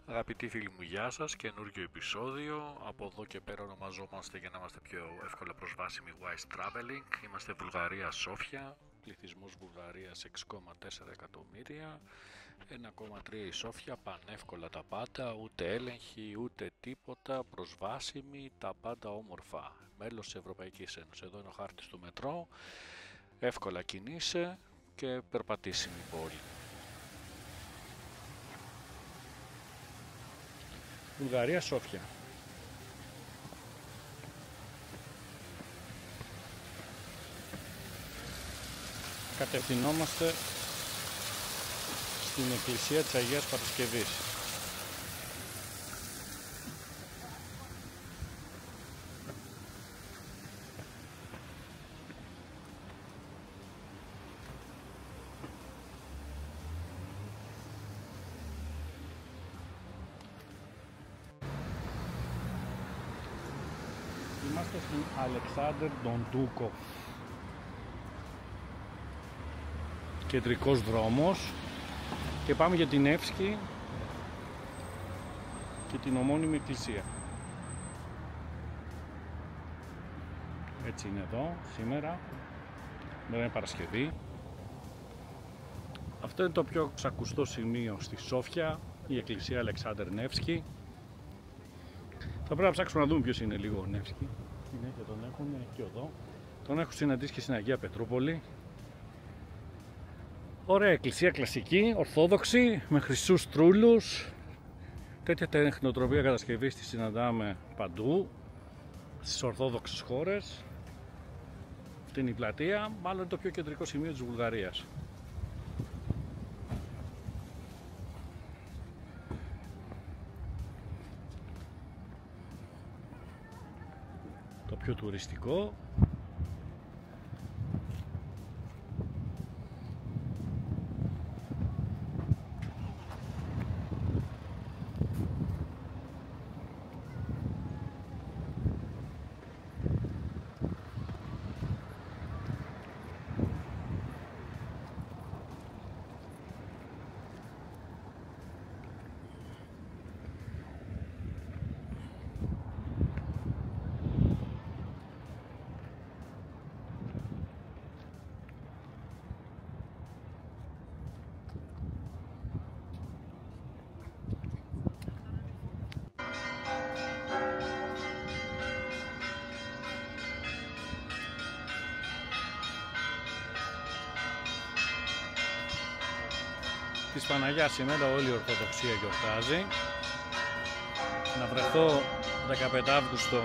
Αγαπητοί φίλοι μου, γεια σας, καινούργιο επεισόδιο. Από εδώ και πέρα ονομαζόμαστε για να είμαστε πιο εύκολα προσβάσιμοι Wise Traveling. Είμαστε Βουλγαρία, Σόφια, πληθυσμός Βουλγαρίας 6,4 εκατομμύρια, 1,3 η Σόφια, πανεύκολα τα πάντα, ούτε έλεγχοι, ούτε τίποτα, προσβάσιμοι, τα πάντα όμορφα. Μέλος της Ευρωπαϊκής Ένωσης. Εδώ είναι ο χάρτης του μετρό, εύκολα κινείσαι και περπατήσιμη πόλη. Βουλγαρία, Σόφια. Κατευθυνόμαστε στην εκκλησία της Αγίας Παρασκευής. Είμαστε στην Αλεξάνδρ Ντοντούκοφ. Κεντρικός δρόμος και πάμε για την Νεύσκη και την ομώνυμη εκκλησία. Έτσι είναι εδώ σήμερα. Δεν είναι Παρασκευή. Αυτό είναι το πιο ξακουστό σημείο στη Σόφια, η εκκλησία Αλεξάνδρ Νεύσκη. Θα πρέπει να ψάξουμε να δούμε ποιος είναι λίγο ο Νεύσκη. Συνέχεια τον έχουν και εδώ. Τον έχω συναντήσει και στην Αγία Πετρούπολη. Ωραία εκκλησία, κλασική, ορθόδοξη, με χρυσούς τρούλους. Τέτοια τεχνοτροπία κατασκευής τη συναντάμε παντού, στις ορθόδοξες χώρες. Αυτή είναι η πλατεία, μάλλον είναι το πιο κεντρικό σημείο της Βουλγαρίας. Το πιο τουριστικό. Της Παναγιάς σήμερα όλη η Ορθοδοξία γιορτάζει. Να βρεθώ 15 Αύγουστο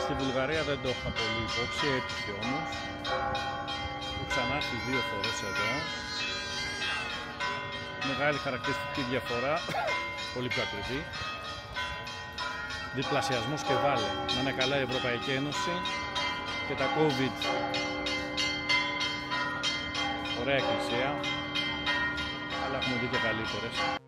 στη Βουλγαρία δεν το είχα πολύ υπόψη, έτυχε όμως. Έχω ξανάρθει 2 φορές εδώ. Μεγάλη χαρακτηριστική διαφορά, πολύ πιο ακριβή. Διπλασιασμός και βάλε. Να είναι καλά η Ευρωπαϊκή Ένωση και τα COVID. Ωραία εκκλησία. Αλλά έχουμε δει και καλύτερες.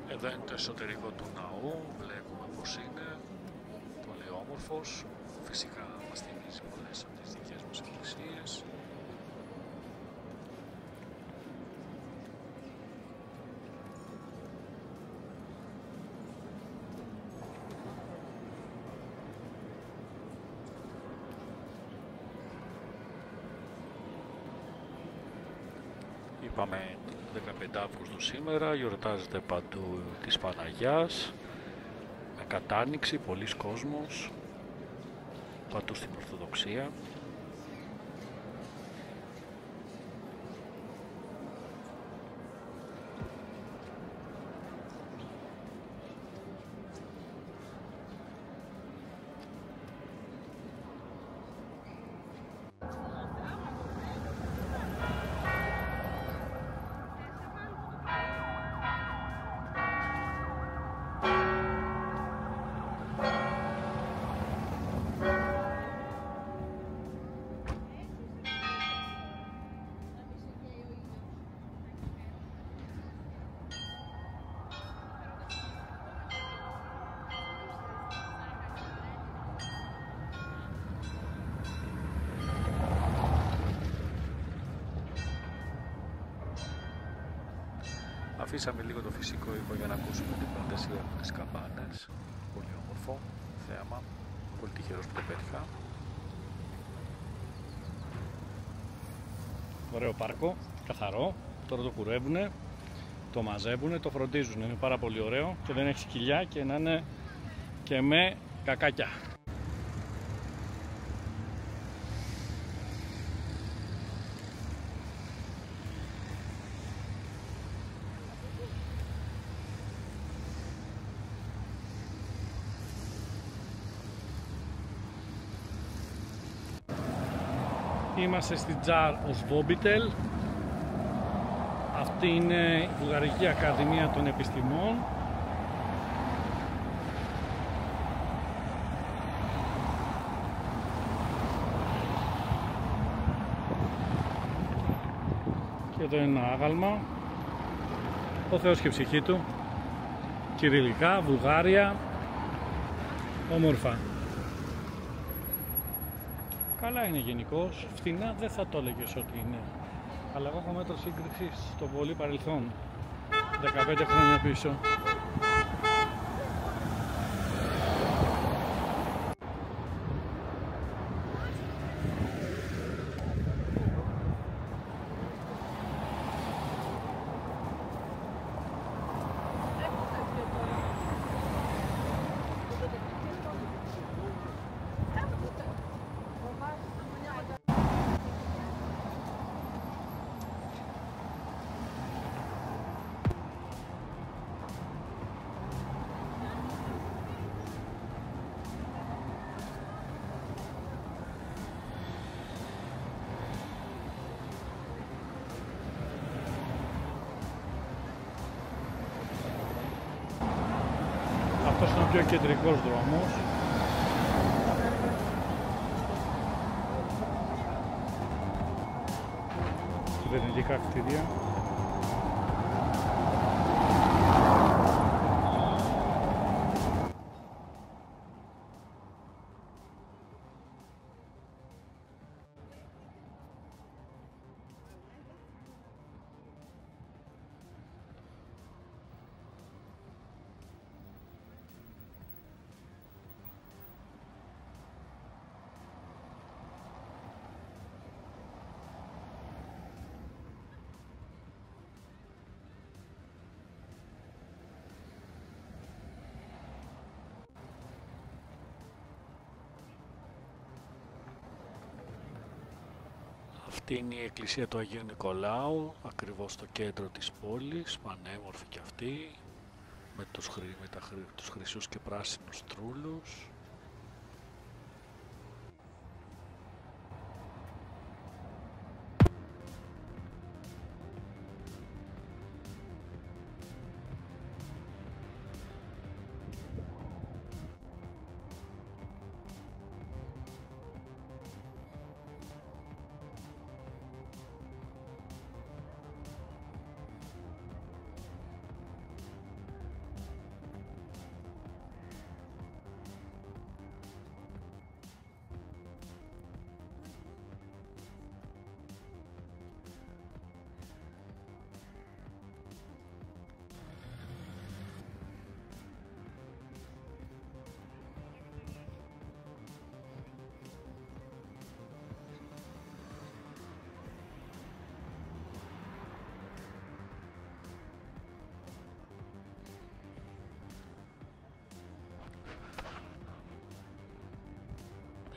Εδώ είναι το εσωτερικό του ναού, βλέπουμε πως είναι, πολύ όμορφος, φυσικά μας θυμίζει πολλές από τις δικές μας εκκλησίες. Είπαμε 15 Αύγουστου σήμερα, γιορτάζεται παντού της Παναγιάς, με κατάνοιξη, πολλής κόσμος, παντού στην Ορθοδοξία. Αφήσαμε λίγο το φυσικό ήχο για να ακούσουμε την φαντασία από τις καμπάνες. Πολύ όμορφο θέαμα, πολύ τυχερός που το πέτυχα. Ωραίο πάρκο, καθαρό, τώρα το κουρεύουνε, το μαζεύουνε, το φροντίζουν, είναι πάρα πολύ ωραίο και δεν έχει σκυλιά και να είναι και με κακάκια. Είμαστε στην Τζαρ Οσβόμπιτελ. Αυτή είναι η Βουλγαρική Ακαδημία των Επιστημών. Και εδώ είναι ένα άγαλμα. Ο Θεός και η ψυχή του. Κυριλικά, Βουλγάρια. Όμορφα. Καλά είναι γενικώς, φθηνά δεν θα το έλεγες ότι είναι. Αλλά εγώ έχω μέτρο σύγκρισης στο πολύ παρελθόν, 15 χρόνια πίσω. Αυτός είναι ο πιο κεντρικός δρόμος. Κυβερνητικά κτίρια. Αυτή είναι η εκκλησία του Αγίου Νικολάου, ακριβώς στο κέντρο της πόλης, πανέμορφη και αυτή, με τους χρυσούς και πράσινους τρούλους.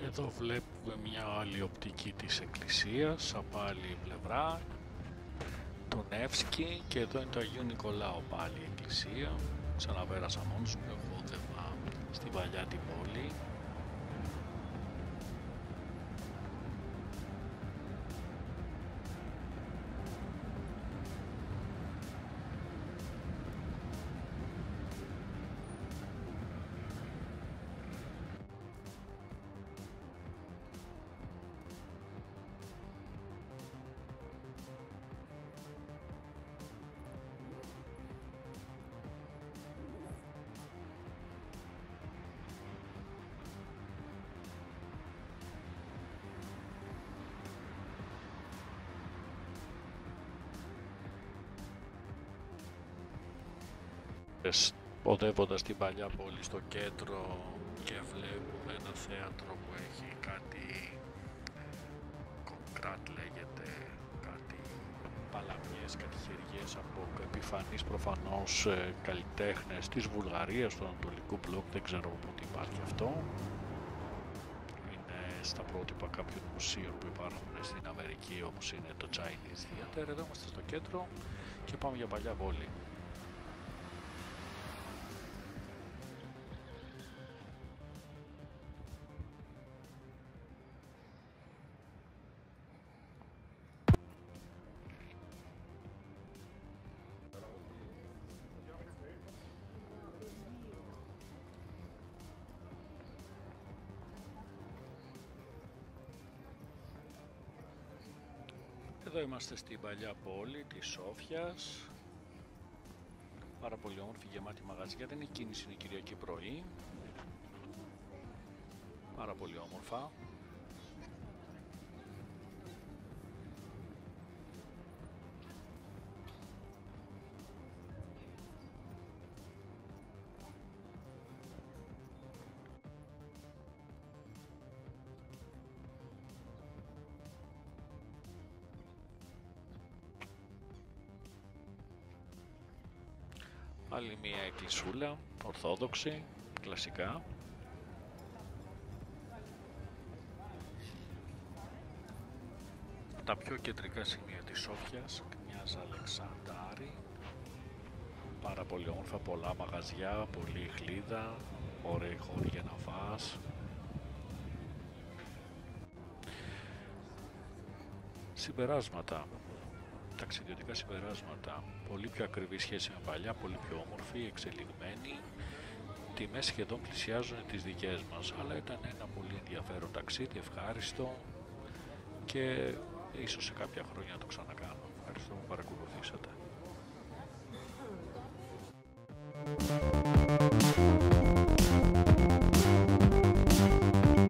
Εδώ βλέπουμε μια άλλη οπτική της εκκλησίας, από άλλη πλευρά, τον Νεύσκι, και εδώ είναι το Αγίου Νικολάου πάλι η εκκλησία. Ξαναπέρασα μόνος μου, εγώδευα στην παλιά την πόλη. οδεύοντας την παλιά πόλη στο κέντρο και βλέπουμε ένα θέατρο που έχει κάτι κονκράτ λέγεται, κάτι παλαμιές, κάτι χεριές από επιφανείς προφανώς καλλιτέχνες της Βουλγαρίας, του Ανατολικού Μπλοκ, δεν ξέρω πότε υπάρχει αυτό. Είναι στα πρότυπα κάποιων μουσείων που υπάρχουν στην Αμερική, όπως είναι το Chinese Theater. Εδώ είμαστε στο κέντρο και πάμε για παλιά πόλη. Εδώ είμαστε στην παλιά πόλη της Σόφιας. Πάρα πολύ όμορφη, γεμάτη μαγαζιά. Δεν είναι κίνηση, είναι Κυριακή πρωί. Πάρα πολύ όμορφα. Άλλη μια εκκλησούλα, ορθόδοξη, κλασικά. Τα πιο κεντρικά σημεία της Σόφιας, κνιάζ Αλεξανδάρη. Πάρα πολύ όμορφα, πολλά μαγαζιά, πολλή γλύδα, ωραίοι χώροι για να φας. Συμπεράσματα. Ταξιδιωτικά συμπεράσματα. Πολύ πιο ακριβή σχέση με παλιά, πολύ πιο όμορφη, εξελιγμένη. Τιμές σχεδόν πλησιάζουν τις δικές μας, αλλά ήταν ένα πολύ ενδιαφέρον ταξίδι, ευχάριστο και ίσως σε κάποια χρόνια το ξανακάνω. Ευχαριστώ που παρακολουθήσατε.